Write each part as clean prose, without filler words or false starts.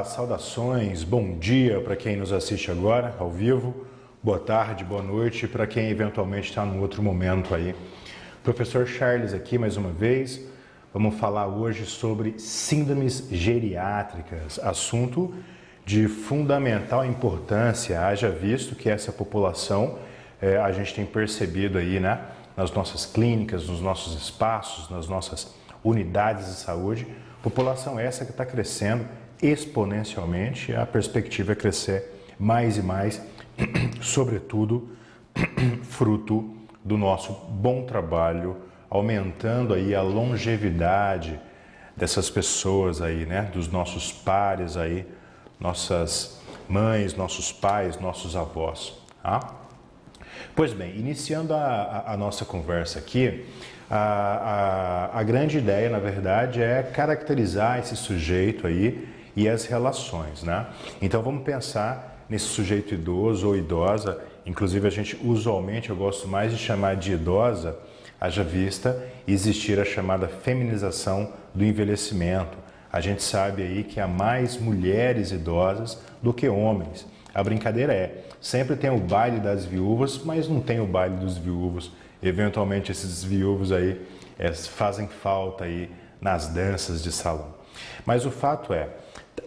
saudações, bom dia para quem nos assiste agora, ao vivo, boa tarde, boa noite para quem eventualmente está num outro momento aí. Professor Charles aqui mais uma vez, vamos falar hoje sobre síndromes geriátricas, assunto de fundamental importância, haja visto que essa população, a gente tem percebido aí, né, nas nossas clínicas, nos nossos espaços, nas nossas unidades de saúde, população essa que está crescendo exponencialmente, a perspectiva é crescer mais e mais, sobretudo fruto do nosso bom trabalho, aumentando aí a longevidade dessas pessoas aí, né, dos nossos pares aí, nossas mães, nossos pais, nossos avós, tá? Pois bem, iniciando a nossa conversa aqui, a grande ideia, na verdade, é caracterizar esse sujeito aí e as relações, né? Então vamos pensar nesse sujeito idoso ou idosa, inclusive a gente usualmente, eu gosto mais de chamar de idosa, haja vista existir a chamada feminização do envelhecimento. A gente sabe aí que há mais mulheres idosas do que homens. A brincadeira é, sempre tem o baile das viúvas, mas não tem o baile dos viúvos. Eventualmente esses viúvos aí fazem falta aí nas danças de salão. Mas o fato é,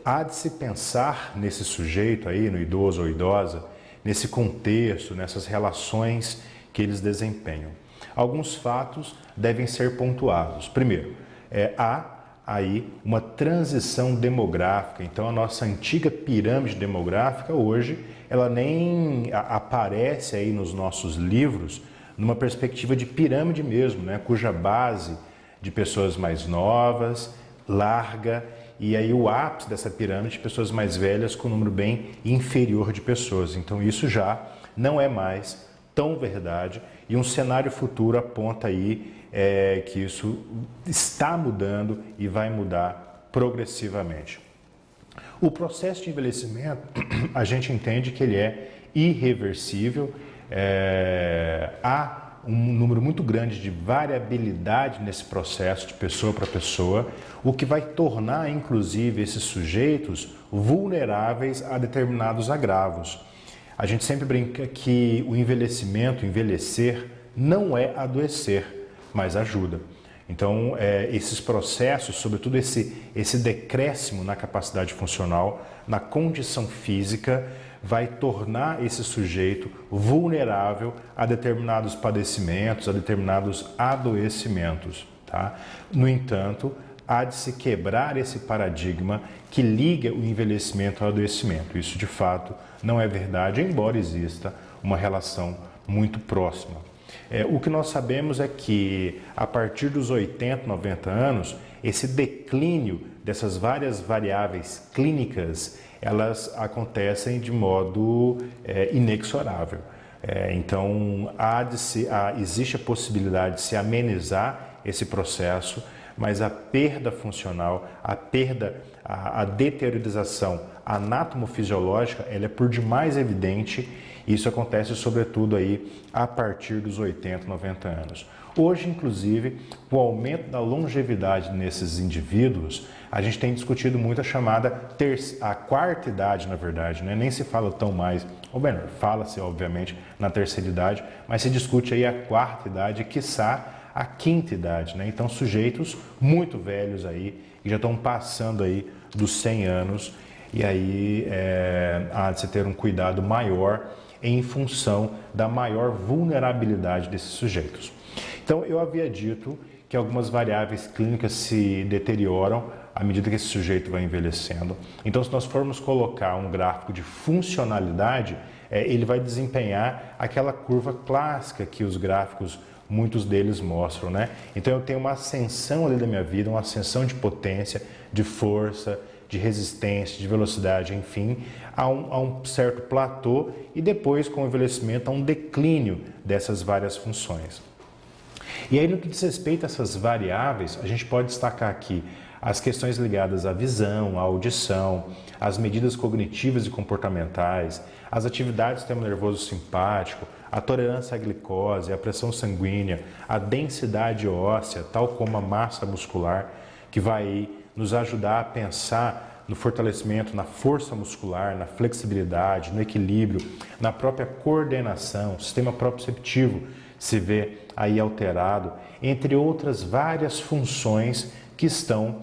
há de se pensar nesse sujeito aí, no idoso ou idosa, nesse contexto, nessas relações que eles desempenham. Alguns fatos devem ser pontuados. Primeiro, há aí uma transição demográfica. Então a nossa antiga pirâmide demográfica hoje, ela nem aparece aí nos nossos livros numa perspectiva de pirâmide mesmo, né, cuja base de pessoas mais novas, larga, e aí o ápice dessa pirâmide de pessoas mais velhas com um número bem inferior de pessoas. Então isso já não é mais tão verdade e um cenário futuro aponta aí que isso está mudando e vai mudar progressivamente. O processo de envelhecimento, a gente entende que ele é irreversível, há um número muito grande de variabilidade nesse processo de pessoa para pessoa, o que vai tornar, inclusive, esses sujeitos vulneráveis a determinados agravos. A gente sempre brinca que o envelhecimento, envelhecer, não é adoecer, mas ajuda. Então, esses processos, sobretudo esse decréscimo na capacidade funcional, na condição física, vai tornar esse sujeito vulnerável a determinados padecimentos, a determinados adoecimentos, tá? No entanto, há de se quebrar esse paradigma que liga o envelhecimento ao adoecimento. Isso, de fato, não é verdade, embora exista uma relação muito próxima. O que nós sabemos é que, a partir dos 80, 90 anos, esse declínio dessas várias variáveis clínicas, elas acontecem de modo inexorável. Então, existe a possibilidade de se amenizar esse processo, mas a perda funcional, a deteriorização anatomofisiológica, ela é por demais evidente. Isso acontece sobretudo aí a partir dos 80, 90 anos. Hoje, inclusive, com o aumento da longevidade nesses indivíduos, a gente tem discutido muito a chamada a quarta idade, na verdade, né? Nem se fala tão mais, ou melhor, fala-se obviamente na terceira idade, mas se discute aí a quarta idade, quiçá a quinta idade, né? Então, sujeitos muito velhos aí, que já estão passando aí dos 100 anos, e aí há de se ter um cuidado maior em função da maior vulnerabilidade desses sujeitos. Então, eu havia dito que algumas variáveis clínicas se deterioram à medida que esse sujeito vai envelhecendo. Então, se nós formos colocar um gráfico de funcionalidade, ele vai desempenhar aquela curva clássica que os gráficos, muitos deles mostram, né? Então, eu tenho uma ascensão ali da minha vida, uma ascensão de potência, de força, de resistência, de velocidade, enfim, a um certo platô e depois, com o envelhecimento, a um declínio dessas várias funções. E aí, no que diz respeito a essas variáveis, a gente pode destacar aqui as questões ligadas à visão, à audição, as medidas cognitivas e comportamentais, as atividades do sistema nervoso simpático, a tolerância à glicose, a pressão sanguínea, a densidade óssea, tal como a massa muscular, que vai nos ajudar a pensar no fortalecimento, na força muscular, na flexibilidade, no equilíbrio, na própria coordenação, o sistema proprioceptivo se vê aí alterado, entre outras várias funções que estão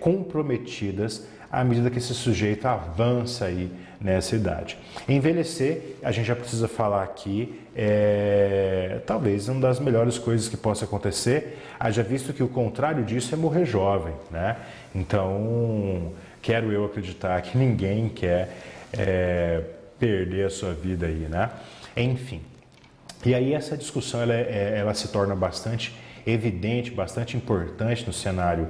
comprometidas à medida que esse sujeito avança aí nessa idade. Envelhecer, a gente já precisa falar aqui, talvez uma das melhores coisas que possa acontecer, haja visto que o contrário disso é morrer jovem, né? Então, quero eu acreditar que ninguém quer perder a sua vida aí, né? Enfim, e aí essa discussão ela se torna bastante evidente, bastante importante no cenário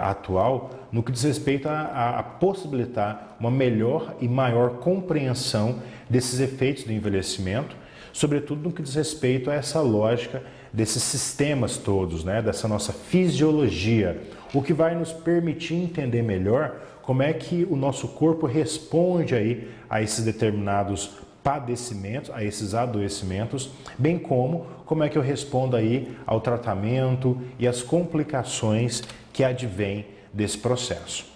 atual, no que diz respeito a possibilitar uma melhor e maior compreensão desses efeitos do envelhecimento, sobretudo no que diz respeito a essa lógica desses sistemas todos, né, dessa nossa fisiologia, o que vai nos permitir entender melhor como é que o nosso corpo responde aí a esses determinados padecimentos, a esses adoecimentos, bem como é que eu respondo aí ao tratamento e às complicações que advêm desse processo.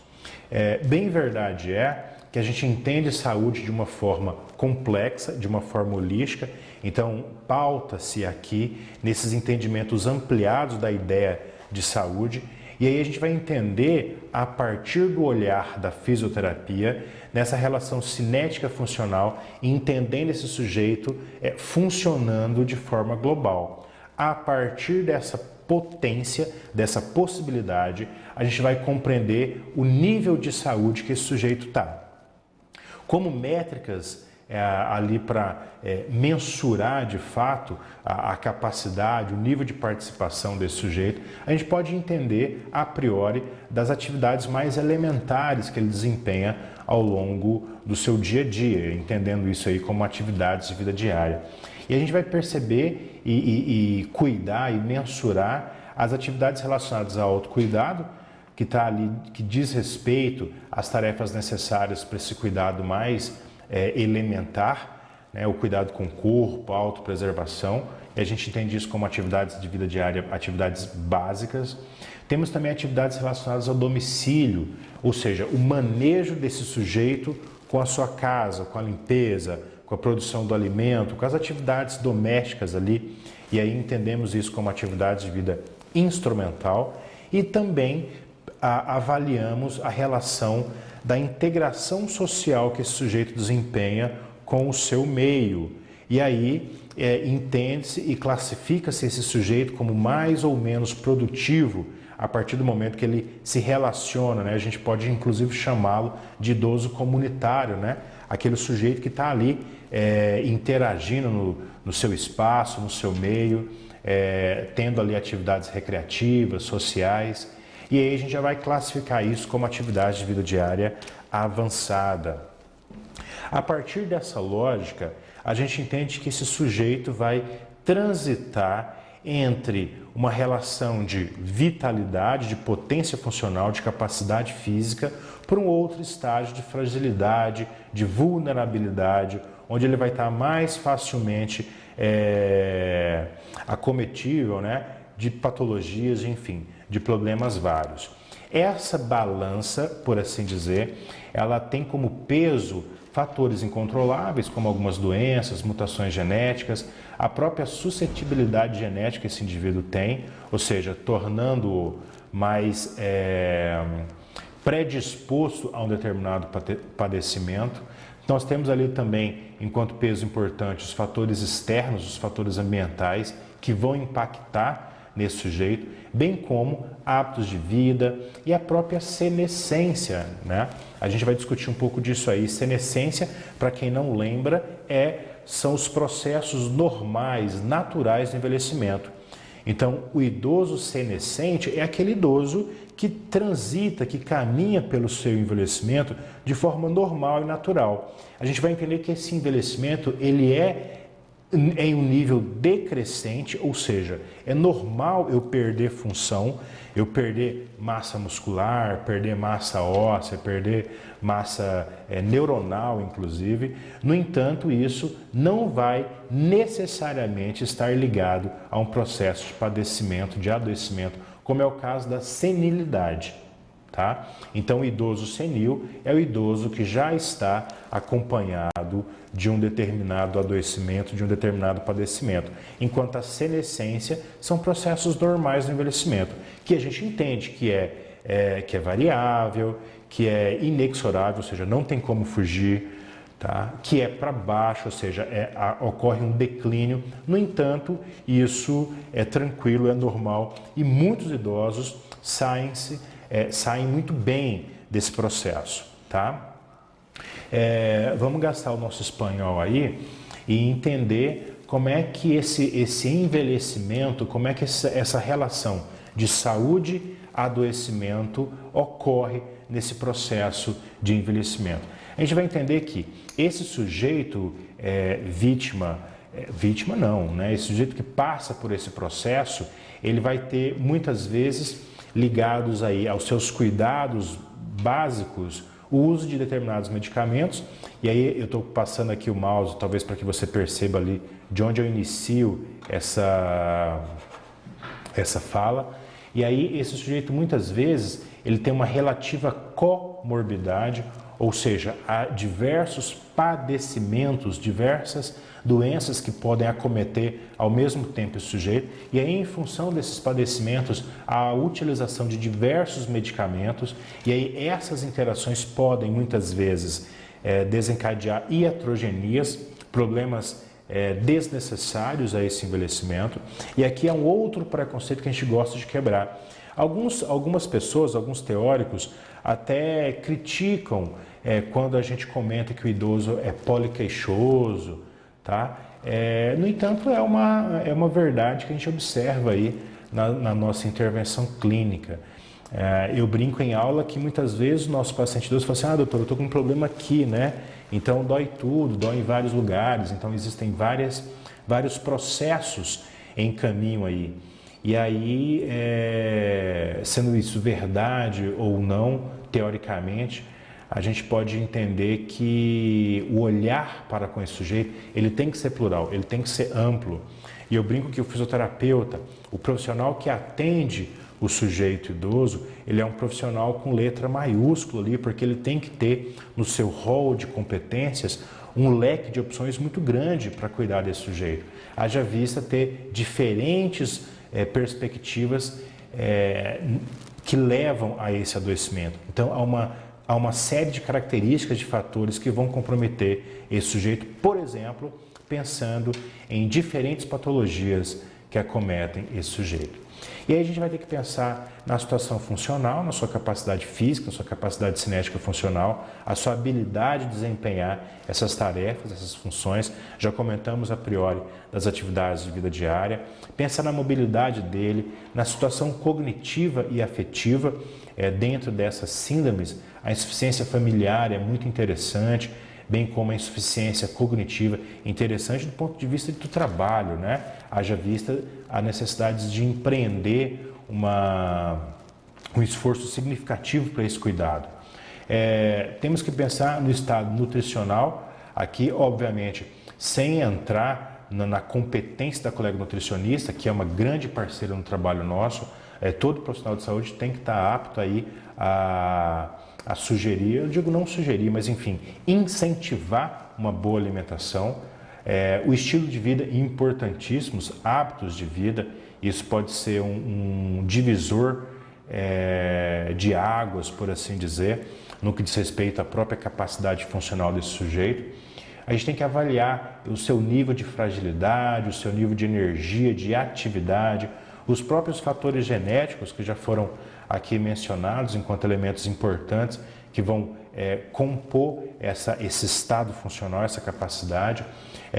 Bem verdade é que a gente entende saúde de uma forma complexa, de uma forma holística, então pauta-se aqui nesses entendimentos ampliados da ideia de saúde, e aí a gente vai entender a partir do olhar da fisioterapia, nessa relação cinética funcional, e entendendo esse sujeito funcionando de forma global. A partir dessa potência, dessa possibilidade, a gente vai compreender o nível de saúde que esse sujeito está. Como métricas ali para mensurar de fato a capacidade, o nível de participação desse sujeito, a gente pode entender a priori das atividades mais elementares que ele desempenha ao longo do seu dia a dia, entendendo isso aí como atividades de vida diária. E a gente vai perceber e cuidar e mensurar as atividades relacionadas ao autocuidado, que está ali, que diz respeito às tarefas necessárias para esse cuidado mais elementar, né, o cuidado com o corpo, a autopreservação, e a gente entende isso como atividades de vida diária, atividades básicas. Temos também atividades relacionadas ao domicílio, ou seja, o manejo desse sujeito com a sua casa, com a limpeza, com a produção do alimento, com as atividades domésticas ali, e aí entendemos isso como atividades de vida instrumental, e também avaliamos a relação da integração social que esse sujeito desempenha com o seu meio. E aí entende-se e classifica-se esse sujeito como mais ou menos produtivo a partir do momento que ele se relaciona, né? A gente pode inclusive chamá-lo de idoso comunitário, né? Aquele sujeito que está ali interagindo no seu espaço, no seu meio, tendo ali atividades recreativas, sociais. E aí a gente já vai classificar isso como atividade de vida diária avançada. A partir dessa lógica, a gente entende que esse sujeito vai transitar entre uma relação de vitalidade, de potência funcional, de capacidade física, para um outro estágio de fragilidade, de vulnerabilidade, onde ele vai estar mais facilmente acometível, né, de patologias, enfim, de problemas vários. Essa balança, por assim dizer, ela tem como peso fatores incontroláveis, como algumas doenças, mutações genéticas, a própria suscetibilidade genética que esse indivíduo tem, ou seja, tornando-o mais predisposto a um determinado padecimento. Nós temos ali também, enquanto peso importante, os fatores externos, os fatores ambientais, que vão impactar nesse sujeito, bem como hábitos de vida e a própria senescência, né? A gente vai discutir um pouco disso aí. Senescência, para quem não lembra, são os processos normais, naturais do envelhecimento. Então, o idoso senescente é aquele idoso que transita, que caminha pelo seu envelhecimento de forma normal e natural. A gente vai entender que esse envelhecimento, ele é em um nível decrescente, ou seja, é normal eu perder função, eu perder massa muscular, perder massa óssea, perder massa neuronal, inclusive. No entanto, isso não vai necessariamente estar ligado a um processo de padecimento, de adoecimento, como é o caso da senilidade. tá? Então, o idoso senil é o idoso que já está acompanhado de um determinado adoecimento, de um determinado padecimento, enquanto a senescência são processos normais do envelhecimento, que a gente entende que é variável, que é inexorável, ou seja, não tem como fugir, tá? Que é para baixo, ou seja, ocorre um declínio. No entanto, isso é tranquilo, é normal e muitos idosos saem muito bem desse processo, tá? Vamos gastar o nosso espanhol aí e entender como é que esse envelhecimento, como é que essa relação de saúde adoecimento ocorre nesse processo de envelhecimento. A gente vai entender que esse sujeito vítima não, né? Esse sujeito que passa por esse processo, ele vai ter muitas vezes ligados aí aos seus cuidados básicos, o uso de determinados medicamentos. E aí eu estou passando aqui o mouse, talvez para que você perceba ali de onde eu inicio essa fala. E aí esse sujeito muitas vezes ele tem uma relativa comorbidade, ou seja, há diversos padecimentos, diversas doenças que podem acometer ao mesmo tempo esse sujeito, e aí em função desses padecimentos há a utilização de diversos medicamentos, e aí essas interações podem muitas vezes desencadear iatrogenias, problemas desnecessários a esse envelhecimento. E aqui é um outro preconceito que a gente gosta de quebrar. Algumas pessoas, alguns teóricos até criticam quando a gente comenta que o idoso é poliqueixoso, tá? No entanto, é uma verdade que a gente observa aí na nossa intervenção clínica. Eu brinco em aula que muitas vezes o nosso paciente idoso fala assim: doutor, eu estou com um problema aqui, né? Então dói tudo, dói em vários lugares, então existem vários processos em caminho aí. E aí, sendo isso verdade ou não, teoricamente, a gente pode entender que o olhar para com esse sujeito, ele tem que ser plural, ele tem que ser amplo. E eu brinco que o fisioterapeuta, o profissional que atende o sujeito idoso, ele é um profissional com letra maiúscula ali, porque ele tem que ter no seu rol de competências um leque de opções muito grande para cuidar desse sujeito. Haja vista ter diferentes perspectivas que levam a esse adoecimento. Então, há uma série de características, de fatores que vão comprometer esse sujeito, por exemplo, pensando em diferentes patologias que acometem esse sujeito. E aí a gente vai ter que pensar na situação funcional, na sua capacidade física, na sua capacidade cinética funcional, a sua habilidade de desempenhar essas tarefas, essas funções. Já comentamos a priori das atividades de vida diária. Pensar na mobilidade dele, na situação cognitiva e afetiva dentro dessas síndromes. A insuficiência familiar é muito interessante, bem como a insuficiência cognitiva, interessante do ponto de vista do trabalho, né? Haja vista a necessidade de empreender um esforço significativo para esse cuidado. Temos que pensar no estado nutricional, aqui, obviamente, sem entrar na competência da colega nutricionista, que é uma grande parceira no trabalho nosso. Todo profissional de saúde tem que estar apto aí a sugerir, eu digo não sugerir, mas enfim, incentivar uma boa alimentação, o estilo de vida importantíssimo, os hábitos de vida. Isso pode ser um divisor de águas, por assim dizer, no que diz respeito à própria capacidade funcional desse sujeito. A gente tem que avaliar o seu nível de fragilidade, o seu nível de energia, de atividade, os próprios fatores genéticos que já foram aqui mencionados enquanto elementos importantes que vão compor esse estado funcional, essa capacidade,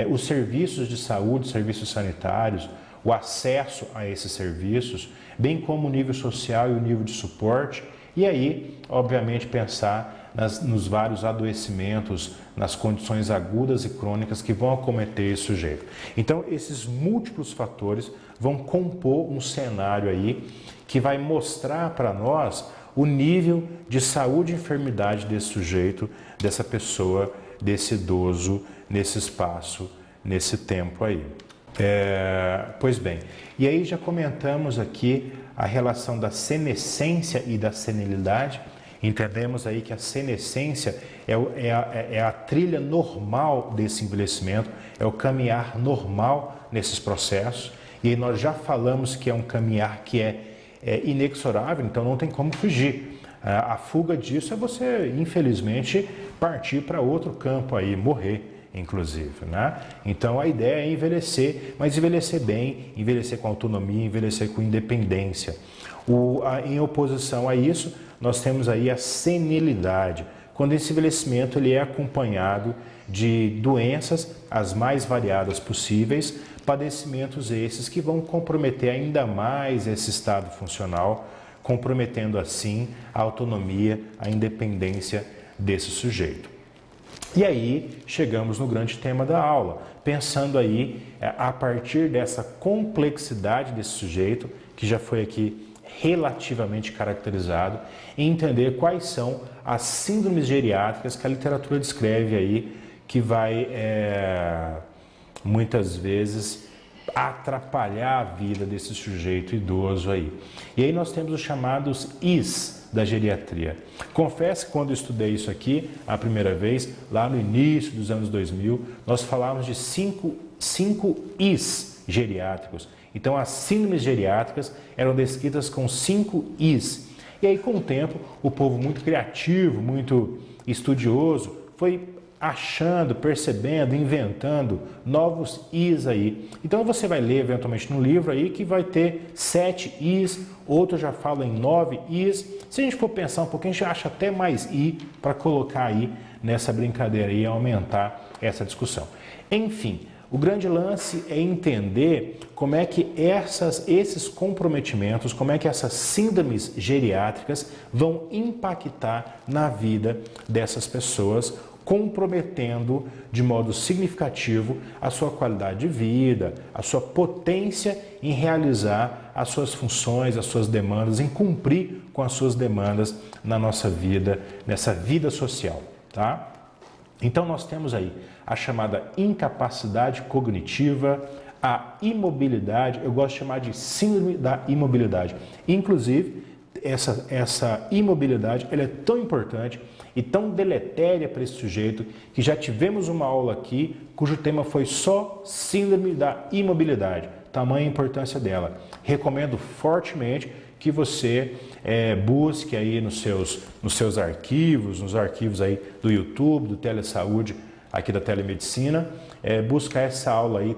os serviços de saúde, serviços sanitários, o acesso a esses serviços, bem como o nível social e o nível de suporte, e aí, obviamente, pensar nos vários adoecimentos, nas condições agudas e crônicas que vão acometer esse sujeito. Então, esses múltiplos fatores vão compor um cenário aí que vai mostrar para nós o nível de saúde e enfermidade desse sujeito, dessa pessoa, desse idoso, nesse espaço, nesse tempo aí. Pois bem, e aí já comentamos aqui a relação da senescência e da senilidade. Entendemos aí que a senescência é a trilha normal desse envelhecimento, é o caminhar normal nesses processos. E aí nós já falamos que é um caminhar que é inexorável, então não tem como fugir. A fuga disso é você, infelizmente, partir para outro campo aí, morrer, inclusive, né? Então a ideia é envelhecer, mas envelhecer bem, envelhecer com autonomia, envelhecer com independência. Em oposição a isso, nós temos aí a senilidade, quando esse envelhecimento ele é acompanhado de doenças as mais variadas possíveis, padecimentos esses que vão comprometer ainda mais esse estado funcional, comprometendo assim a autonomia, a independência desse sujeito. E aí chegamos no grande tema da aula, pensando aí a partir dessa complexidade desse sujeito, que já foi aqui relativamente caracterizado, e entender quais são as síndromes geriátricas que a literatura descreve aí, que vai muitas vezes atrapalhar a vida desse sujeito idoso aí. E aí nós temos os chamados Is da geriatria. Confesso que quando eu estudei isso aqui a primeira vez, lá no início dos anos 2000, nós falávamos de cinco Is geriátricos. Então as síndromes geriátricas eram descritas com 5 Is. E aí com o tempo, o povo muito criativo, muito estudioso, foi achando, percebendo, inventando novos Is aí. Então você vai ler eventualmente no livro aí que vai ter 7 Is, outros já falam em 9 Is. Se a gente for pensar um pouquinho, a gente acha até mais I para colocar aí nessa brincadeira e aumentar essa discussão. Enfim, o grande lance é entender como é que esses comprometimentos, como é que essas síndromes geriátricas vão impactar na vida dessas pessoas, comprometendo de modo significativo a sua qualidade de vida, a sua potência em realizar as suas funções, as suas demandas, em cumprir com as suas demandas na nossa vida, nessa vida social, tá? Então nós temos aí a chamada incapacidade cognitiva, a imobilidade, eu gosto de chamar de síndrome da imobilidade. Inclusive, essa imobilidade ela é tão importante e tão deletéria para esse sujeito que já tivemos uma aula aqui cujo tema foi só síndrome da imobilidade, tamanha a importância dela. Recomendo fortemente que você busque aí nos seus arquivos, nos arquivos aí do YouTube, do Telesaúde, aqui da Telemedicina, buscar essa aula aí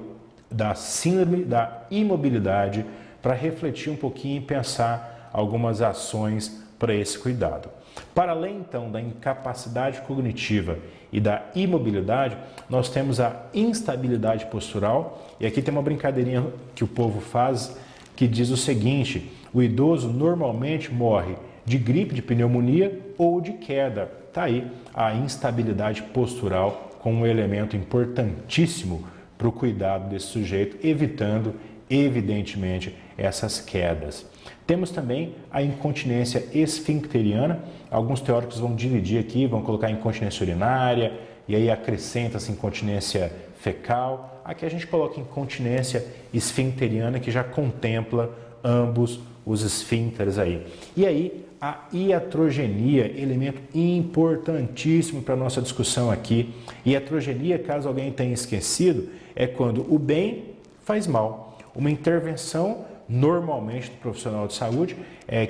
da síndrome da imobilidade para refletir um pouquinho e pensar algumas ações para esse cuidado. Para além, então, da incapacidade cognitiva e da imobilidade, nós temos a instabilidade postural. E aqui tem uma brincadeirinha que o povo faz que diz o seguinte: o idoso normalmente morre de gripe, de pneumonia ou de queda. Está aí a instabilidade postural como um elemento importantíssimo para o cuidado desse sujeito, evitando, evidentemente, essas quedas. Temos também a incontinência esfincteriana. Alguns teóricos vão dividir aqui, vão colocar incontinência urinária e aí acrescenta-se incontinência fecal. Aqui a gente coloca incontinência esfincteriana, que já contempla ambos os esfíncteres aí. E aí a iatrogenia, elemento importantíssimo para a nossa discussão aqui. Iatrogenia, caso alguém tenha esquecido, é quando o bem faz mal. Uma intervenção normalmente do profissional de saúde,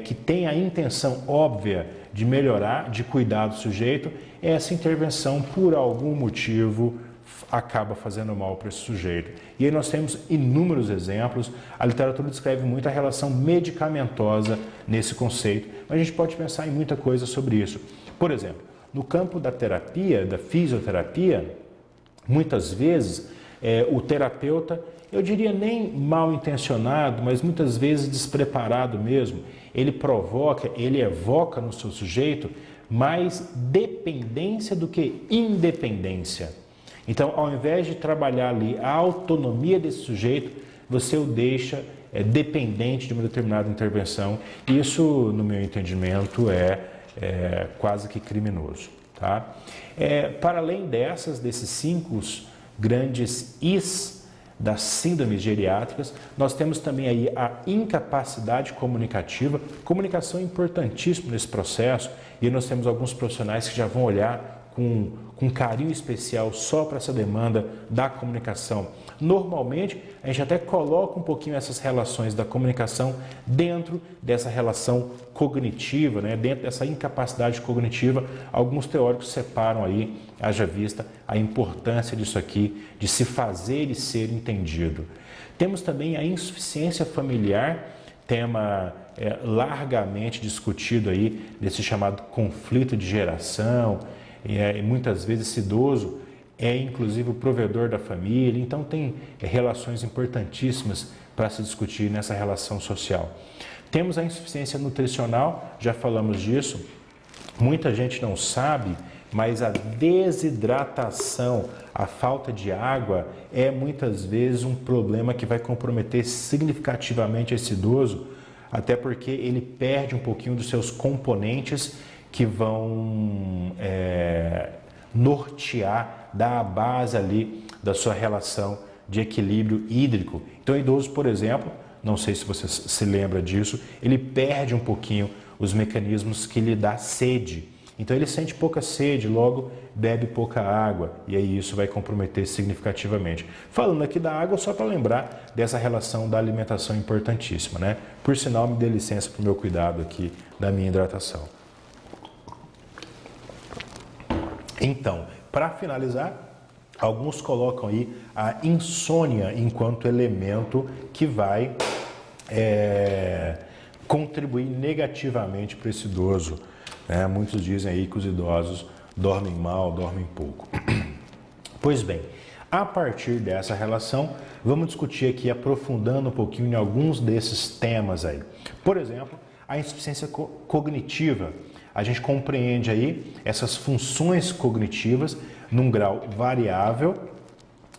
que tem a intenção óbvia de melhorar, de cuidar do sujeito, essa intervenção, por algum motivo, acaba fazendo mal para esse sujeito. E aí nós temos inúmeros exemplos, a literatura descreve muito a relação medicamentosa nesse conceito, mas a gente pode pensar em muita coisa sobre isso. Por exemplo, no campo da terapia, da fisioterapia, muitas vezes o terapeuta, eu diria nem mal intencionado, mas muitas vezes despreparado mesmo, ele evoca no seu sujeito mais dependência do que independência. Então, ao invés de trabalhar ali a autonomia desse sujeito, você o deixa dependente de uma determinada intervenção. Isso, no meu entendimento, é quase que criminoso, tá? Para além desses 5 grandes Is, das síndromes geriátricas. Nós temos também aí a incapacidade comunicativa, comunicação importantíssima nesse processo, e nós temos alguns profissionais que já vão olhar com carinho especial só para essa demanda da comunicação. Normalmente, a gente até coloca um pouquinho essas relações da comunicação dentro dessa relação cognitiva, né? Dentro dessa incapacidade cognitiva. Alguns teóricos separam aí, haja vista, a importância disso aqui, de se fazer e ser entendido. Temos também a insuficiência familiar, tema largamente discutido aí, desse chamado conflito de geração, e muitas vezes esse idoso é inclusive o provedor da família, então tem relações importantíssimas para se discutir nessa relação social. Temos a insuficiência nutricional, já falamos disso, muita gente não sabe, mas a desidratação, a falta de água é muitas vezes um problema que vai comprometer significativamente esse idoso, até porque ele perde um pouquinho dos seus componentes que vão nortear, dar a base ali da sua relação de equilíbrio hídrico. Então, o idoso, por exemplo, não sei se você se lembra disso, ele perde um pouquinho os mecanismos que lhe dá sede. Então, ele sente pouca sede, logo bebe pouca água, e aí isso vai comprometer significativamente. Falando aqui da água, só para lembrar dessa relação da alimentação importantíssima, né? Por sinal, me dê licença para o meu cuidado aqui da minha hidratação. Então, para finalizar, alguns colocam aí a insônia enquanto elemento que vai contribuir negativamente para esse idoso, né? Muitos dizem aí que os idosos dormem mal, dormem pouco. Pois bem, a partir dessa relação, vamos discutir aqui, aprofundando um pouquinho em alguns desses temas aí. Por exemplo, a insuficiência cognitiva. A gente compreende aí essas funções cognitivas num grau variável,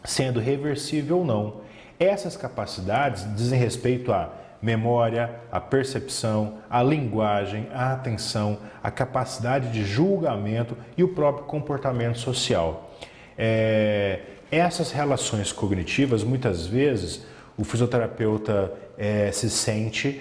sendo reversível ou não. Essas capacidades dizem respeito à memória, à percepção, à linguagem, à atenção, à capacidade de julgamento e o próprio comportamento social. Essas relações cognitivas, muitas vezes, o fisioterapeuta se sente,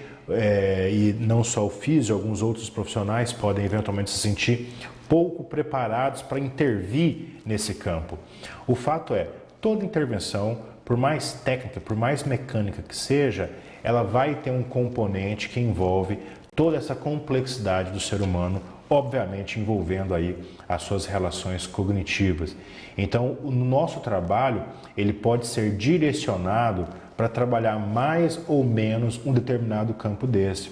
e não só o físio, alguns outros profissionais podem eventualmente se sentir pouco preparados para intervir nesse campo. O fato é, toda intervenção, por mais técnica, por mais mecânica que seja, ela vai ter um componente que envolve toda essa complexidade do ser humano, obviamente envolvendo aí as suas relações cognitivas. Então, o nosso trabalho, ele pode ser direcionado para trabalhar mais ou menos um determinado campo desse.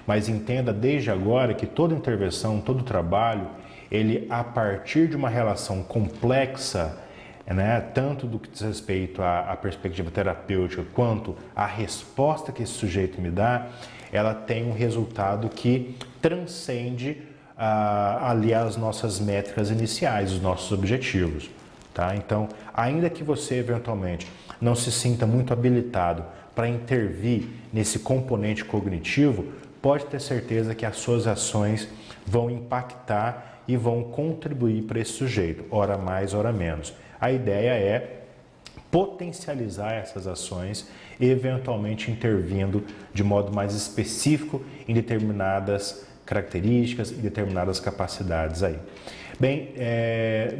Mas entenda desde agora que toda intervenção, todo trabalho, ele a partir de uma relação complexa, né, tanto do que diz respeito à perspectiva terapêutica quanto à resposta que esse sujeito me dá, ela tem um resultado que transcende ali as nossas métricas iniciais, os nossos objetivos. Tá? Então, ainda que você eventualmente não se sinta muito habilitado para intervir nesse componente cognitivo, pode ter certeza que as suas ações vão impactar e vão contribuir para esse sujeito, ora mais, ora menos. A ideia é potencializar essas ações, eventualmente intervindo de modo mais específico em determinadas características e determinadas capacidades aí. Bem,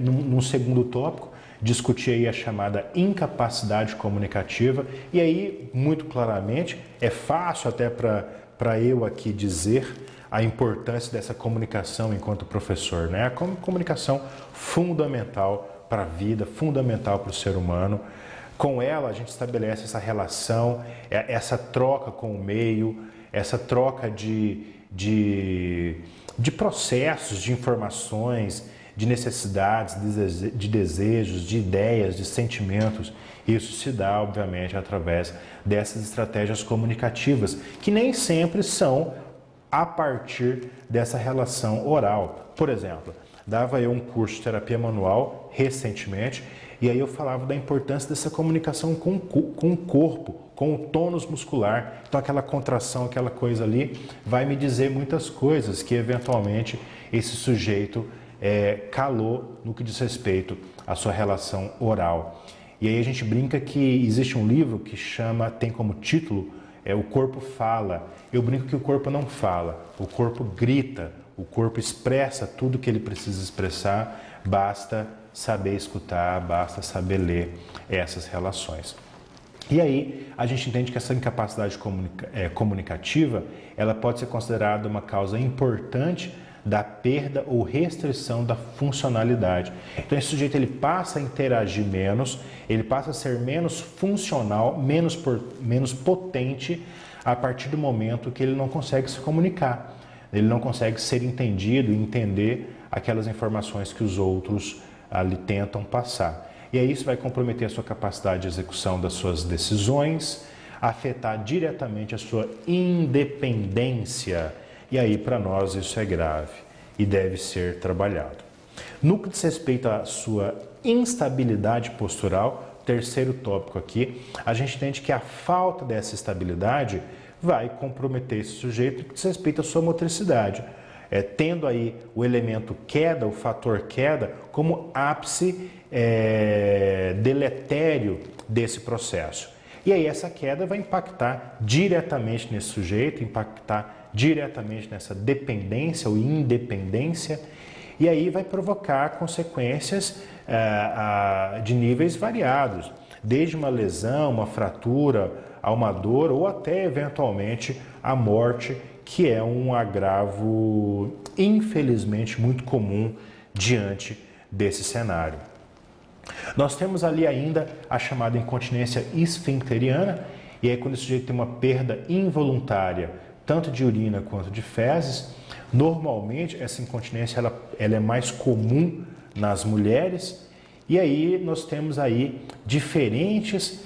num segundo tópico, discutir aí a chamada incapacidade comunicativa, e aí, muito claramente, é fácil até para eu aqui dizer a importância dessa comunicação enquanto professor, né? A comunicação fundamental para a vida, fundamental para o ser humano. Com ela, a gente estabelece essa relação, essa troca com o meio, essa troca de processos, de informações, de necessidades, de desejos, de ideias, de sentimentos. Isso se dá, obviamente, através dessas estratégias comunicativas, que nem sempre são a partir dessa relação oral. Por exemplo, dava eu um curso de terapia manual recentemente, e aí eu falava da importância dessa comunicação com o corpo, com o tônus muscular. Então aquela contração, aquela coisa ali, vai me dizer muitas coisas que eventualmente esse sujeito calou no que diz respeito à sua relação oral. E aí a gente brinca que existe um livro que tem como título O Corpo Fala. Eu brinco que o corpo não fala, o corpo grita, o corpo expressa tudo que ele precisa expressar, basta saber escutar, basta saber ler essas relações. E aí a gente entende que essa incapacidade comunicativa, ela pode ser considerada uma causa importante da perda ou restrição da funcionalidade. Então esse sujeito ele passa a interagir menos, ele passa a ser menos funcional, menos potente a partir do momento que ele não consegue se comunicar. Ele não consegue ser entendido e entender aquelas informações que os outros ali tentam passar. E aí isso vai comprometer a sua capacidade de execução das suas decisões, afetar diretamente a sua independência. E aí para nós isso é grave e deve ser trabalhado. No que diz respeito à sua instabilidade postural, terceiro tópico aqui, a gente entende que a falta dessa estabilidade vai comprometer esse sujeito no que diz respeito à sua motricidade. Tendo aí o elemento queda, o fator queda, como ápice deletério desse processo. E aí essa queda vai impactar diretamente nesse sujeito, impactar diretamente nessa dependência ou independência, e aí vai provocar consequências de níveis variados, desde uma lesão, uma fratura, a uma dor ou até eventualmente a morte, que é um agravo, infelizmente, muito comum diante desse cenário. Nós temos ali ainda a chamada incontinência esfincteriana, e aí quando o sujeito tem uma perda involuntária, tanto de urina quanto de fezes, normalmente essa incontinência ela é mais comum nas mulheres, e aí nós temos aí diferentes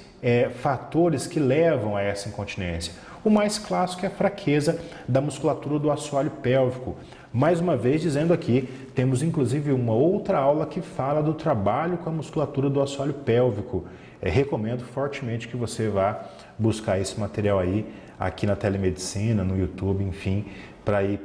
fatores que levam a essa incontinência. O mais clássico é a fraqueza da musculatura do assoalho pélvico. Mais uma vez dizendo aqui, temos inclusive uma outra aula que fala do trabalho com a musculatura do assoalho pélvico. Recomendo fortemente que você vá buscar esse material aí, aqui na telemedicina, no YouTube, enfim, para ir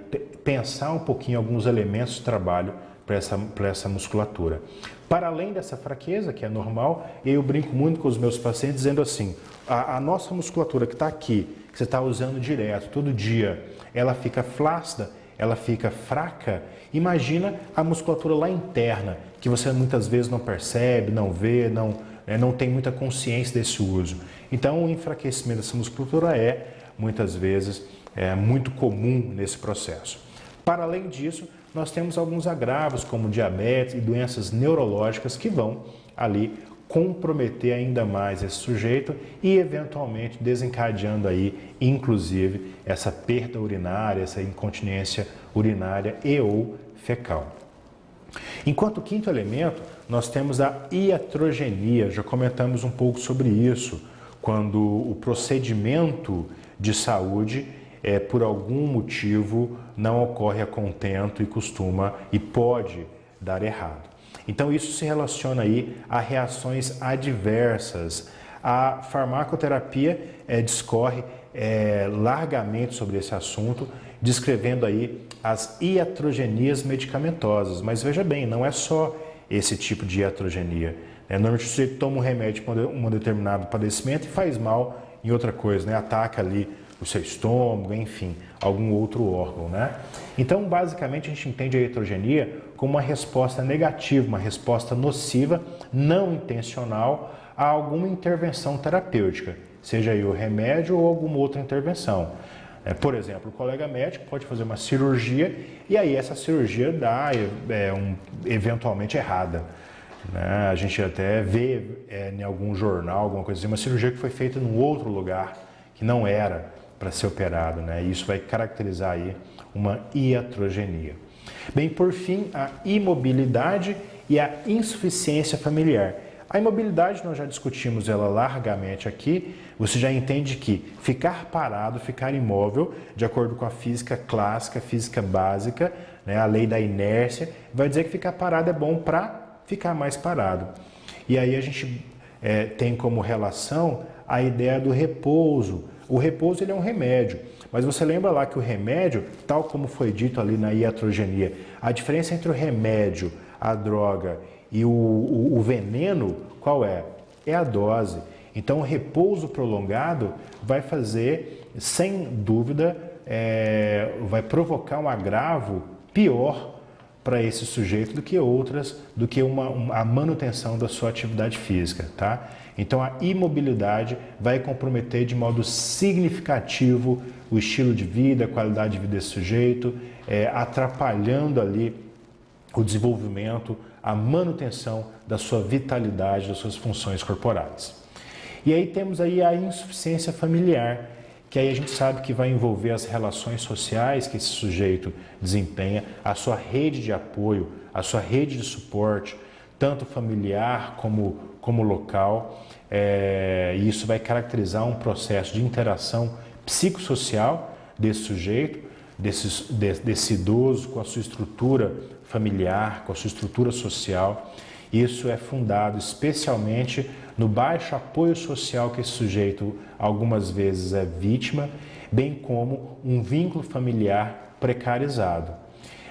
pensar um pouquinho alguns elementos de trabalho para essa musculatura. Para além dessa fraqueza, que é normal, eu brinco muito com os meus pacientes dizendo assim, a nossa musculatura que está aqui, que você está usando direto, todo dia, ela fica flácida, ela fica fraca. Imagina a musculatura lá interna, que você muitas vezes não percebe, não vê, não tem muita consciência desse uso. Então o enfraquecimento dessa musculatura muitas vezes, muito comum nesse processo. Para além disso, nós temos alguns agravos, como diabetes e doenças neurológicas, que vão ali comprometer ainda mais esse sujeito e eventualmente desencadeando aí, inclusive, essa perda urinária, essa incontinência urinária e ou fecal. Enquanto quinto elemento, nós temos a iatrogenia, já comentamos um pouco sobre isso, quando o procedimento de saúde por algum motivo não ocorre a contento e pode dar errado. Então isso se relaciona aí a reações adversas. A farmacoterapia discorre largamente sobre esse assunto, descrevendo aí as iatrogenias medicamentosas. Mas veja bem, não é só esse tipo de iatrogenia. Normalmente o sujeito toma um remédio para um determinado padecimento e faz mal em outra coisa, ataca ali o seu estômago, enfim, algum outro órgão, Então, basicamente, a gente entende a iatrogenia como uma resposta negativa, uma resposta nociva, não intencional a alguma intervenção terapêutica, seja aí o remédio ou alguma outra intervenção. Por exemplo, o colega médico pode fazer uma cirurgia e aí essa cirurgia dá eventualmente errada. A gente até vê em algum jornal, alguma coisa assim, uma cirurgia que foi feita num outro lugar que não era para ser operado, E isso vai caracterizar aí uma iatrogenia. Bem, por fim, a imobilidade e a insuficiência familiar. A imobilidade nós já discutimos ela largamente aqui. Você já entende que ficar parado, ficar imóvel, de acordo com a física clássica, física básica, a lei da inércia, vai dizer que ficar parado é bom para ficar mais parado. E aí a gente tem como relação a ideia do repouso. O repouso ele é um remédio, mas você lembra lá que o remédio, tal como foi dito ali na iatrogenia, a diferença entre o remédio, a droga e o veneno, qual é? é a dose. Então, o repouso prolongado vai fazer, sem dúvida, vai provocar um agravo pior para esse sujeito do que a manutenção da sua atividade física, tá? Então, a imobilidade vai comprometer de modo significativo o estilo de vida, a qualidade de vida desse sujeito, atrapalhando ali o desenvolvimento, a manutenção da sua vitalidade, das suas funções corporais. E aí temos aí a insuficiência familiar, que aí a gente sabe que vai envolver as relações sociais que esse sujeito desempenha, a sua rede de apoio, a sua rede de suporte, tanto familiar como local. E isso vai caracterizar um processo de interação psicossocial desse sujeito, desse idoso com a sua estrutura familiar, com a sua estrutura social. Isso é fundado especialmente no baixo apoio social que esse sujeito algumas vezes é vítima, bem como um vínculo familiar precarizado.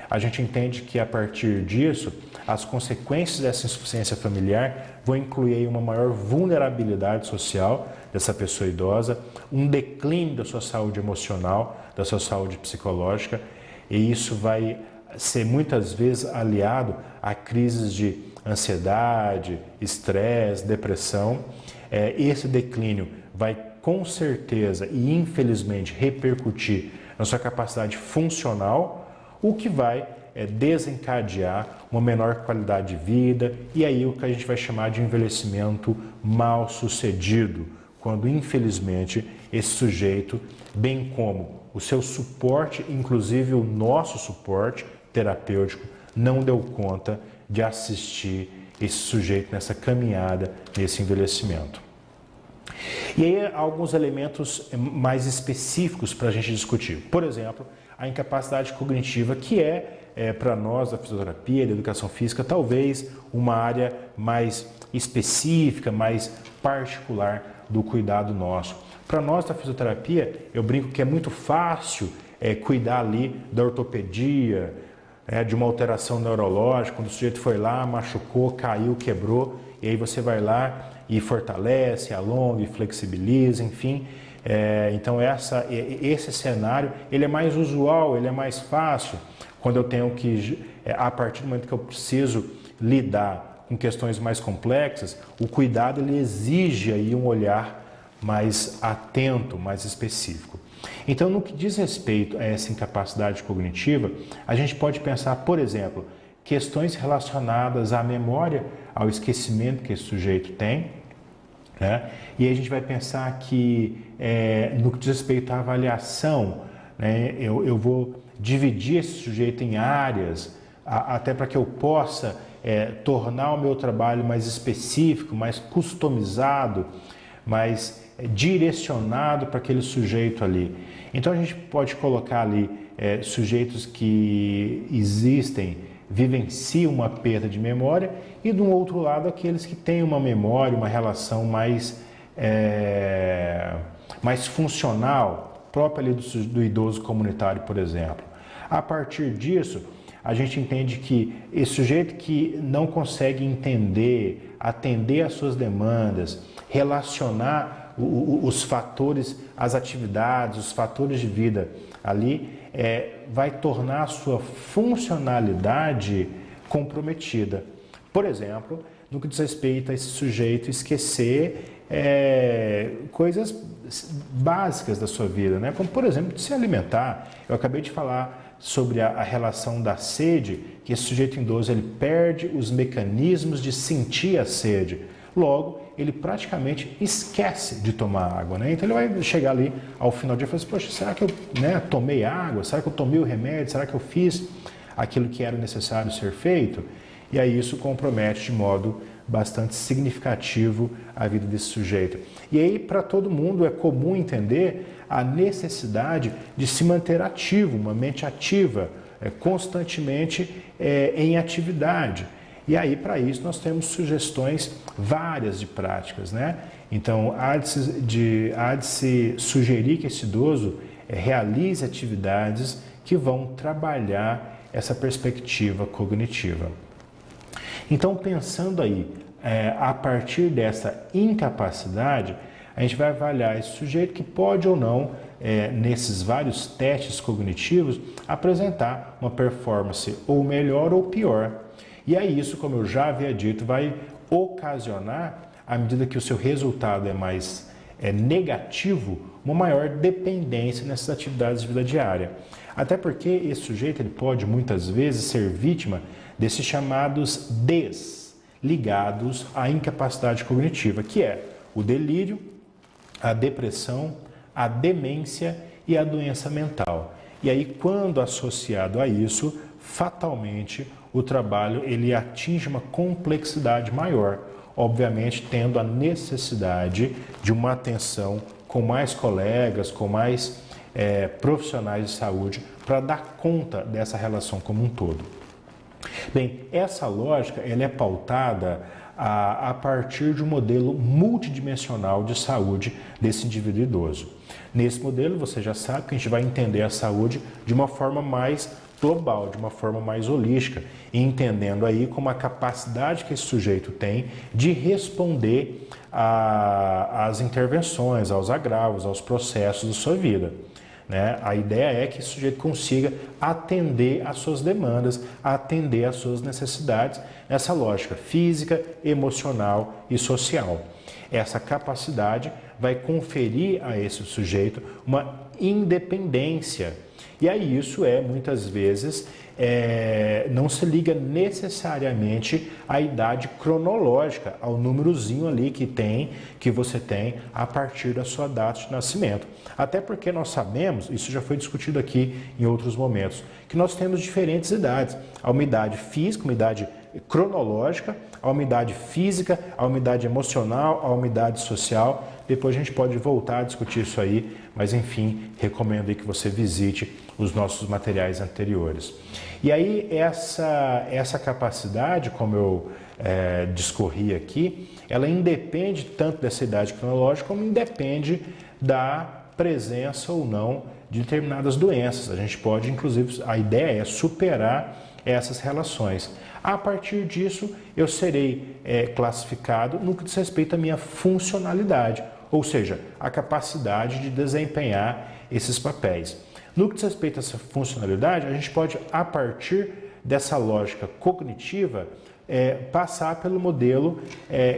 A gente entende que a partir disso, as consequências dessa insuficiência familiar vão incluir uma maior vulnerabilidade social dessa pessoa idosa, um declínio da sua saúde emocional, da sua saúde psicológica, e isso vai ser muitas vezes aliado a crises de ansiedade, estresse, depressão. Esse declínio vai com certeza e infelizmente repercutir na sua capacidade funcional, o que vai desencadear uma menor qualidade de vida e aí o que a gente vai chamar de envelhecimento mal sucedido, quando infelizmente esse sujeito, bem como o seu suporte, inclusive o nosso suporte terapêutico, não deu conta de assistir esse sujeito nessa caminhada, nesse envelhecimento. E aí alguns elementos mais específicos para a gente discutir. Por exemplo, a incapacidade cognitiva, que para nós da fisioterapia, da educação física, talvez uma área mais específica, mais particular do cuidado nosso. Para nós da fisioterapia, eu brinco que é muito fácil cuidar ali da ortopedia, de uma alteração neurológica, quando o sujeito foi lá, machucou, caiu, quebrou, e aí você vai lá e fortalece, alonga e flexibiliza, enfim. Então esse cenário, ele é mais usual, ele é mais fácil, quando eu tenho que, a partir do momento que eu preciso lidar com questões mais complexas, o cuidado ele exige aí um olhar mais atento, mais específico. Então, no que diz respeito a essa incapacidade cognitiva, a gente pode pensar, por exemplo, questões relacionadas à memória, ao esquecimento que esse sujeito tem, né? E aí a gente vai pensar que, no que diz respeito à avaliação, né, eu vou dividir esse sujeito em áreas, até para que eu possa tornar o meu trabalho mais específico, mais customizado, mais direcionado para aquele sujeito ali. Então a gente pode colocar ali sujeitos que vivenciam uma perda de memória e do outro lado aqueles que têm uma memória, uma relação mais funcional, própria ali do idoso comunitário, por exemplo. A partir disso, a gente entende que esse sujeito que não consegue entender, atender às suas demandas, relacionar os fatores, as atividades, os fatores de vida ali, vai tornar a sua funcionalidade comprometida. Por exemplo, no que diz respeito a esse sujeito esquecer coisas básicas da sua vida, né? Como, por exemplo, de se alimentar. Eu acabei de falar sobre a relação da sede, que esse sujeito idoso ele perde os mecanismos de sentir a sede. Logo, ele praticamente esquece de tomar água, né? Então ele vai chegar ali ao final do dia e falar assim, poxa, será que eu tomei água? Será que eu tomei o remédio? Será que eu fiz aquilo que era necessário ser feito? E aí isso compromete de modo bastante significativo a vida desse sujeito. E aí para todo mundo é comum entender a necessidade de se manter ativo, uma mente ativa, constantemente em atividade. E aí, para isso, nós temos sugestões várias de práticas, né? Então, há de se sugerir que esse idoso realize atividades que vão trabalhar essa perspectiva cognitiva. Então, pensando aí a partir dessa incapacidade, a gente vai avaliar esse sujeito que pode ou não, nesses vários testes cognitivos, apresentar uma performance ou melhor ou pior. E aí isso, como eu já havia dito, vai ocasionar, à medida que o seu resultado é mais negativo, uma maior dependência nessas atividades de vida diária. Até porque esse sujeito ele pode muitas vezes ser vítima desses chamados Ds, ligados à incapacidade cognitiva, que é o delírio, a depressão, a demência e a doença mental. E aí, quando associado a isso, fatalmente o trabalho ele atinge uma complexidade maior, obviamente tendo a necessidade de uma atenção com mais colegas, com mais profissionais de saúde para dar conta dessa relação como um todo. Bem, essa lógica ela é pautada a partir de um modelo multidimensional de saúde desse indivíduo idoso. Nesse modelo, você já sabe que a gente vai entender a saúde de uma forma mais global, de uma forma mais holística, entendendo aí como a capacidade que esse sujeito tem de responder às intervenções, aos agravos, aos processos da sua vida. A ideia é que esse sujeito consiga atender às suas demandas, atender às suas necessidades, nessa lógica física, emocional e social. Essa capacidade vai conferir a esse sujeito uma independência. E aí isso muitas vezes, não se liga necessariamente à idade cronológica, ao númerozinho ali que você tem a partir da sua data de nascimento. Até porque nós sabemos, isso já foi discutido aqui em outros momentos, que nós temos diferentes idades. Há uma idade física, uma idade cronológica, há uma idade física, há uma idade emocional, há uma idade social. Depois a gente pode voltar a discutir isso aí, mas enfim, recomendo aí que você visite os nossos materiais anteriores. E aí essa capacidade, como eu discorri aqui, ela independe tanto dessa idade cronológica como independe da presença ou não de determinadas doenças. A gente pode, inclusive, a ideia é superar essas relações. A partir disso, eu serei classificado no que diz respeito à minha funcionalidade, ou seja, a capacidade de desempenhar esses papéis. No que diz respeito a essa funcionalidade, a gente pode, a partir dessa lógica cognitiva, passar pelo modelo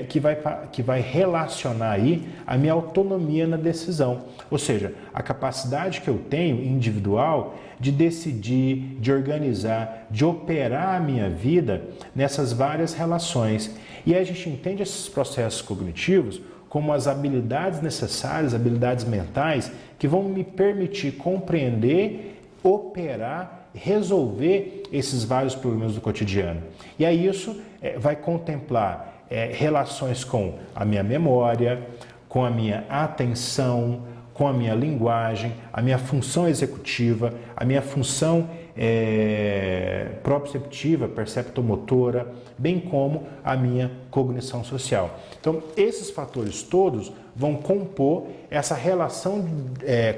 que vai relacionar aí a minha autonomia na decisão. Ou seja, a capacidade que eu tenho individual de decidir, de organizar, de operar a minha vida nessas várias relações. E aí a gente entende esses processos cognitivos como as habilidades necessárias, habilidades mentais, que vão me permitir compreender, operar, resolver esses vários problemas do cotidiano. E aí isso vai contemplar relações com a minha memória, com a minha atenção, com a minha linguagem, a minha função executiva, a minha função proprioceptiva, perceptomotora, bem como a minha cognição social. Então, esses fatores todos vão compor essa relação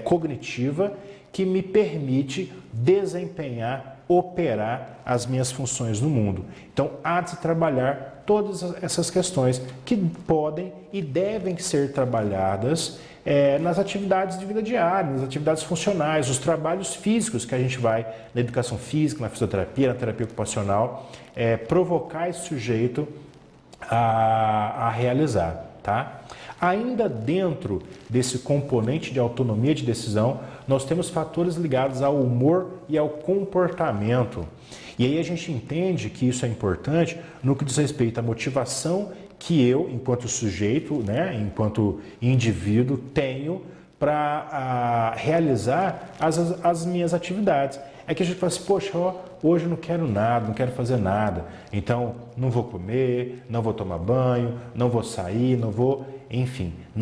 cognitiva que me permite desempenhar, operar as minhas funções no mundo. Então, há de se trabalhar todas essas questões que podem e devem ser trabalhadas nas atividades de vida diária, nas atividades funcionais, os trabalhos físicos que a gente vai, na educação física, na fisioterapia, na terapia ocupacional, provocar esse sujeito a realizar, tá? Ainda dentro desse componente de autonomia de decisão, nós temos fatores ligados ao humor e ao comportamento. E aí a gente entende que isso é importante no que diz respeito à motivação que eu, enquanto sujeito, enquanto indivíduo, tenho para realizar as minhas atividades. É que a gente fala assim, poxa, hoje eu não quero nada, não quero fazer nada, então não vou comer, não vou tomar banho, não vou sair, não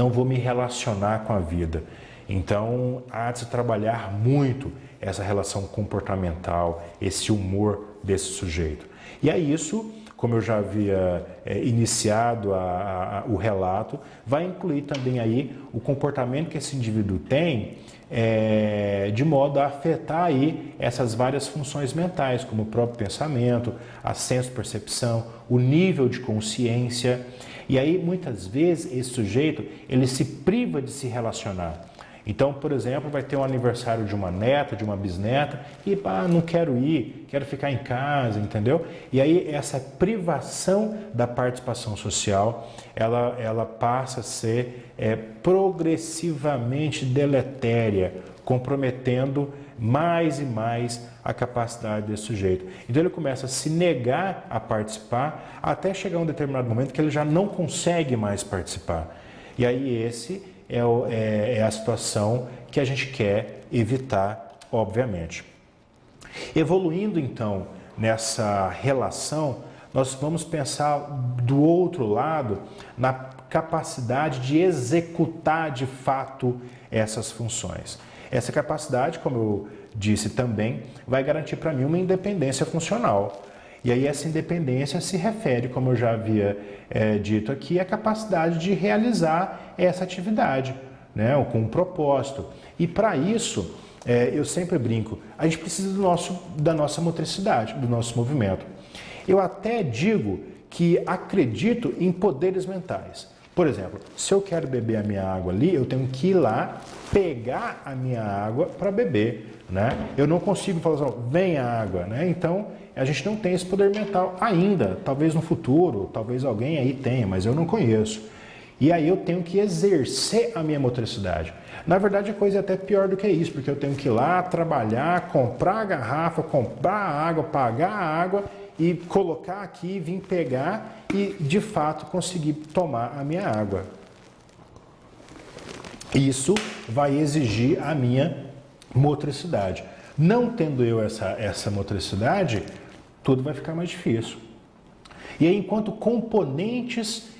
vou me relacionar com a vida. Então, há de se trabalhar muito essa relação comportamental, esse humor desse sujeito. E aí isso, como eu já havia iniciado o relato, vai incluir também aí o comportamento que esse indivíduo tem, de modo a afetar aí essas várias funções mentais, como o próprio pensamento, a senso-percepção, o nível de consciência. E aí, muitas vezes, esse sujeito, ele se priva de se relacionar. Então, por exemplo, vai ter um aniversário de uma neta, de uma bisneta, e não quero ir, quero ficar em casa, entendeu? E aí essa privação da participação social, ela passa a ser progressivamente deletéria, comprometendo mais e mais a capacidade desse sujeito. Então ele começa a se negar a participar, até chegar um determinado momento que ele já não consegue mais participar. E aí esse é a situação que a gente quer evitar, obviamente. Evoluindo, então, nessa relação, nós vamos pensar do outro lado na capacidade de executar de fato essas funções. Essa capacidade, como eu disse também, vai garantir para mim uma independência funcional. E aí essa independência se refere, como eu já havia dito aqui, à capacidade de realizar essa atividade, né, com um propósito. E para isso, eu sempre brinco, a gente precisa da nossa motricidade, do nosso movimento. Eu até digo que acredito em poderes mentais. Por exemplo, se eu quero beber a minha água ali, eu tenho que ir lá pegar a minha água para beber, né? Eu não consigo falar assim, vem a água, né? Então, a gente não tem esse poder mental ainda. Talvez no futuro, talvez alguém aí tenha, mas eu não conheço. E aí eu tenho que exercer a minha motricidade. Na verdade, a coisa é até pior do que isso, porque eu tenho que ir lá trabalhar, comprar a garrafa, comprar a água, pagar a água e colocar aqui, vir pegar e, de fato, conseguir tomar a minha água. Isso vai exigir a minha motricidade. Não tendo eu essa motricidade, tudo vai ficar mais difícil. E aí, enquanto componentes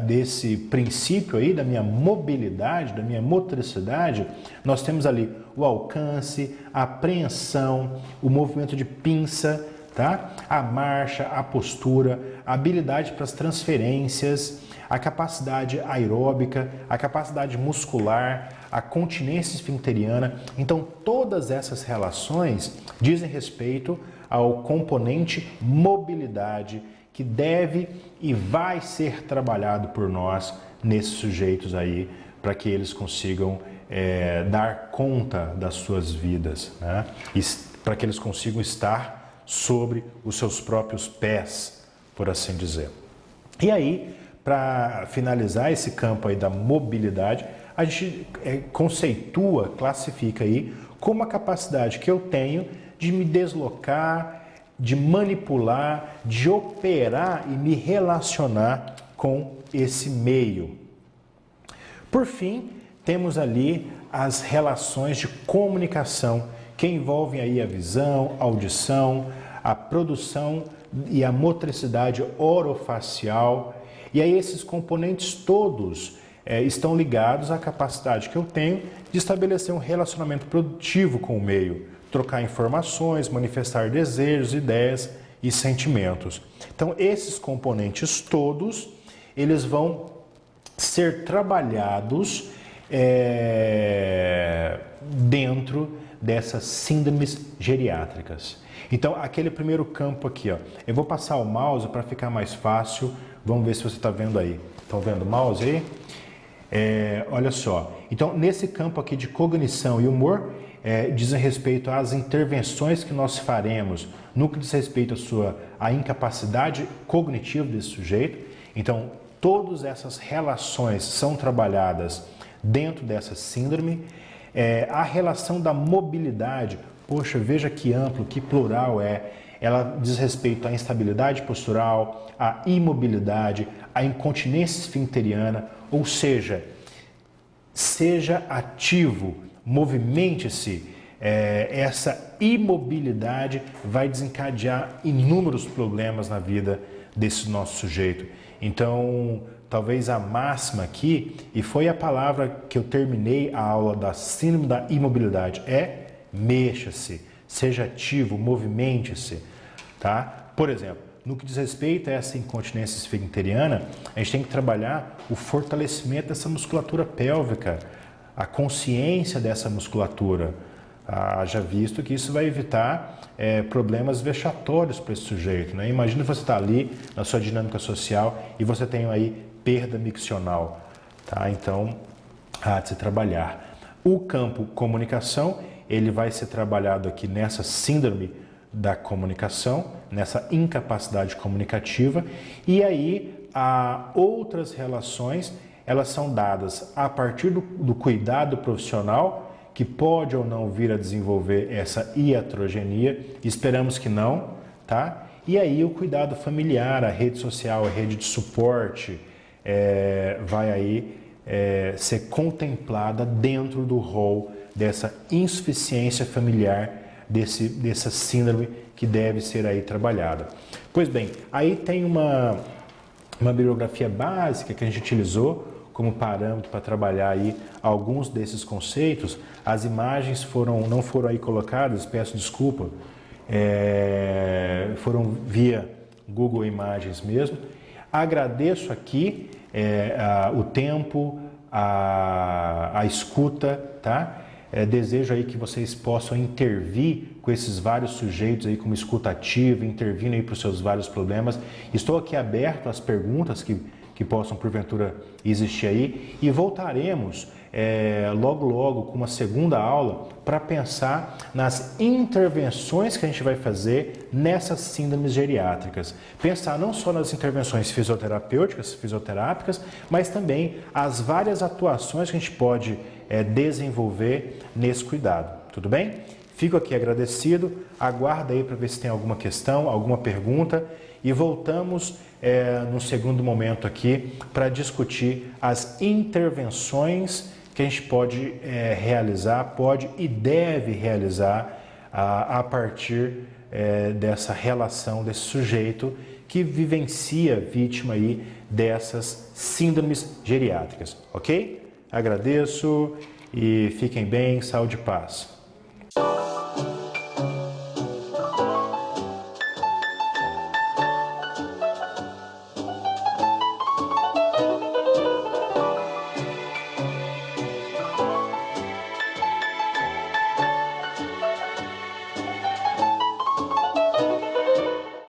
desse princípio aí, da minha mobilidade, da minha motricidade, nós temos ali o alcance, a apreensão, o movimento de pinça, tá? A marcha, a postura, a habilidade para as transferências, a capacidade aeróbica, a capacidade muscular, a continência esfincteriana. Então, todas essas relações dizem respeito ao componente mobilidade, que deve e vai ser trabalhado por nós nesses sujeitos aí, para que eles consigam dar conta das suas vidas, né? E para que eles consigam estar sobre os seus próprios pés, por assim dizer. E aí, para finalizar esse campo aí da mobilidade, a gente conceitua, classifica aí como a capacidade que eu tenho de me deslocar, de manipular, de operar e me relacionar com esse meio. Por fim, temos ali as relações de comunicação, que envolvem aí a visão, a audição, a produção e a motricidade orofacial. E aí esses componentes todos estão ligados à capacidade que eu tenho de estabelecer um relacionamento produtivo com o meio, trocar informações, manifestar desejos, ideias e sentimentos. Então, esses componentes todos, eles vão ser trabalhados dentro dessas síndromes geriátricas. Então, aquele primeiro campo aqui, ó, eu vou passar o mouse para ficar mais fácil. Vamos ver se você está vendo aí. Estão vendo o mouse aí? Olha só. Então, nesse campo aqui de cognição e humor, dizem respeito às intervenções que nós faremos no que diz respeito à incapacidade cognitiva desse sujeito. Então, todas essas relações são trabalhadas dentro dessa síndrome. A relação da mobilidade, poxa, veja que amplo, que plural ela diz respeito à instabilidade postural, à imobilidade, à incontinência esfincteriana, ou seja, seja ativo, movimente-se. Essa imobilidade vai desencadear inúmeros problemas na vida desse nosso sujeito. Então, talvez a máxima aqui, e foi a palavra que eu terminei a aula da síndrome da imobilidade, mexa-se, seja ativo, movimente-se, tá? Por exemplo, no que diz respeito a essa incontinência esfincteriana, a gente tem que trabalhar o fortalecimento dessa musculatura pélvica, a consciência dessa musculatura. Já visto que isso vai evitar problemas vexatórios para esse sujeito, né? Imagina você estar ali na sua dinâmica social e você tem aí perda miccional, tá? Então, há de se trabalhar. O campo comunicação, ele vai ser trabalhado aqui nessa síndrome da comunicação, nessa incapacidade comunicativa, e aí outras relações, elas são dadas a partir do cuidado profissional, que pode ou não vir a desenvolver essa iatrogenia, esperamos que não, tá? E aí o cuidado familiar, a rede social, a rede de suporte, vai aí ser contemplada dentro do rol dessa insuficiência familiar, dessa síndrome que deve ser aí trabalhada. Pois bem, aí tem uma bibliografia básica que a gente utilizou como parâmetro para trabalhar aí alguns desses conceitos. As imagens não foram aí colocadas, peço desculpa, foram via Google Imagens mesmo. Agradeço aqui o tempo, a escuta, tá? Desejo aí que vocês possam intervir com esses vários sujeitos aí como escuta ativa, intervindo aí para os seus vários problemas. Estou aqui aberto às perguntas que possam porventura existir aí e voltaremos logo logo com uma segunda aula para pensar nas intervenções que a gente vai fazer nessas síndromes geriátricas. Pensar não só nas intervenções fisioterápicas, mas também as várias atuações que a gente pode desenvolver nesse cuidado. Tudo bem? Fico aqui agradecido, aguardo aí para ver se tem alguma questão, alguma pergunta e voltamos no segundo momento aqui para discutir as intervenções que a gente pode realizar, pode e deve realizar a partir dessa relação desse sujeito que vivencia vítima aí dessas síndromes geriátricas, ok? Agradeço e fiquem bem, saúde e paz.